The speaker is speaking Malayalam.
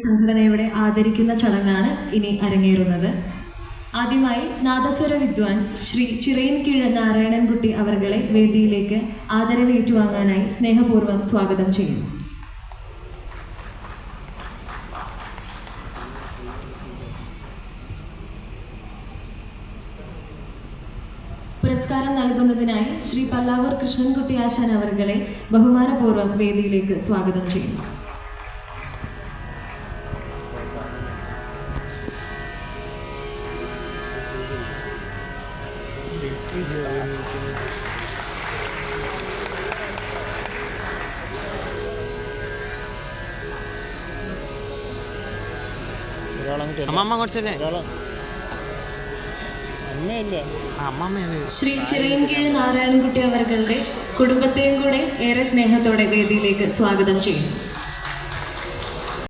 സംഘടനയുടെ ആദരിക്കുന്ന ചടങ്ങാണ് ഇനി അരങ്ങേറുന്നത്. ആദ്യമായി നാദസ്വര വിദ്വാൻ ശ്രീ ചിറയിൻകീഴ് നാരായണൻകുട്ടി അവർകളെ വേദിയിലേക്ക് ആദരവ് ഏറ്റുവാങ്ങാനായി സ്നേഹപൂർവ്വം സ്വാഗതം ചെയ്യുന്നു. പുരസ്കാരം നൽകുന്നതിനായി ശ്രീ പല്ലാവൂർ കൃഷ്ണൻകുട്ടി ആശാൻ അവർകളെ ബഹുമാനപൂർവ്വം വേദിയിലേക്ക് സ്വാഗതം ചെയ്യുന്നു. ശ്രീ ചിറയിൻകീഴ് നാരായണൻകുട്ടി അവർകളുടെ കുടുംബത്തെയും കൂടെ ഏറെ സ്നേഹത്തോടെ വേദിയിലേക്ക് സ്വാഗതം ചെയ്യുന്നു.